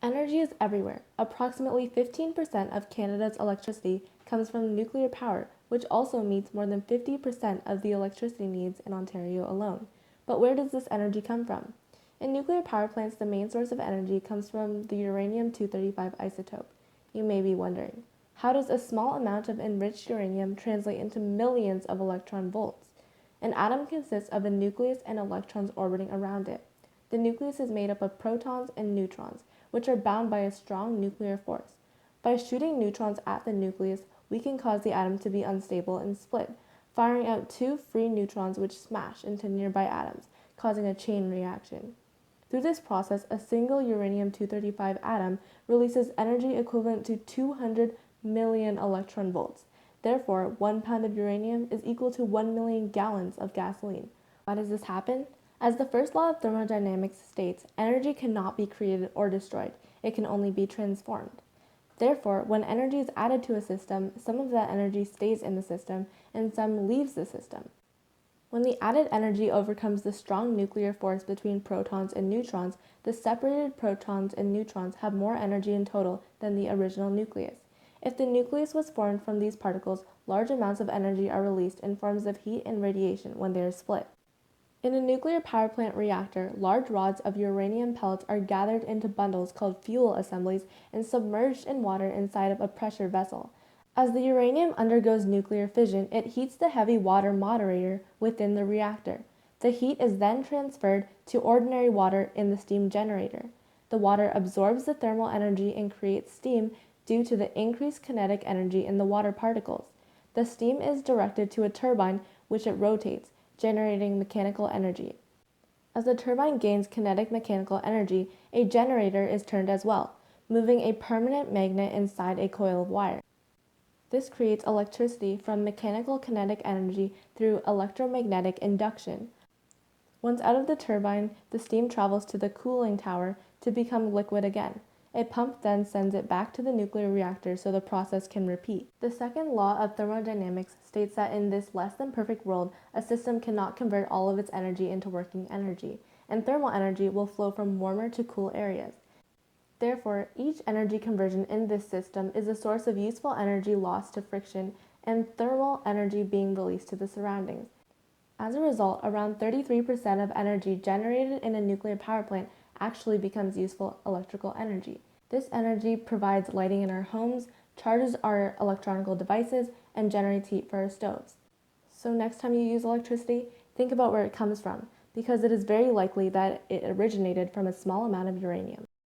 Energy is everywhere. Approximately 15% of Canada's electricity comes from nuclear power, which also meets more than 50% of the electricity needs in Ontario alone. But where does this energy come from? In nuclear power plants, the main source of energy comes from the uranium-235 isotope. You may be wondering, how does a small amount of enriched uranium translate into millions of electron volts? An atom consists of a nucleus and electrons orbiting around it. The nucleus is made up of protons and neutrons, which are bound by a strong nuclear force. By shooting neutrons at the nucleus, we can cause the atom to be unstable and split, firing out two free neutrons which smash into nearby atoms, causing a chain reaction. Through this process, a single uranium-235 atom releases energy equivalent to 200 million electron volts. Therefore, 1 pound of uranium is equal to 1 million gallons of gasoline. Why does this happen? As the first law of thermodynamics states, energy cannot be created or destroyed. It can only be transformed. Therefore, when energy is added to a system, some of that energy stays in the system and some leaves the system. When the added energy overcomes the strong nuclear force between protons and neutrons, the separated protons and neutrons have more energy in total than the original nucleus. If the nucleus was formed from these particles, large amounts of energy are released in forms of heat and radiation when they are split. In a nuclear power plant reactor, large rods of uranium pellets are gathered into bundles called fuel assemblies and submerged in water inside of a pressure vessel. As the uranium undergoes nuclear fission, it heats the heavy water moderator within the reactor. The heat is then transferred to ordinary water in the steam generator. The water absorbs the thermal energy and creates steam due to the increased kinetic energy in the water particles. The steam is directed to a turbine which it rotates, generating mechanical energy. As the turbine gains kinetic mechanical energy, a generator is turned as well, moving a permanent magnet inside a coil of wire. This creates electricity from mechanical kinetic energy through electromagnetic induction. Once out of the turbine, the steam travels to the cooling tower to become liquid again. A pump then sends it back to the nuclear reactor so the process can repeat. The second law of thermodynamics states that in this less than perfect world, a system cannot convert all of its energy into working energy, and thermal energy will flow from warmer to cool areas. Therefore, each energy conversion in this system is a source of useful energy lost to friction and thermal energy being released to the surroundings. As a result, around 33% of energy generated in a nuclear power plant actually becomes useful electrical energy. This energy provides lighting in our homes, charges our electronic devices, and generates heat for our stoves. So next time you use electricity, think about where it comes from, because it is very likely that it originated from a small amount of uranium.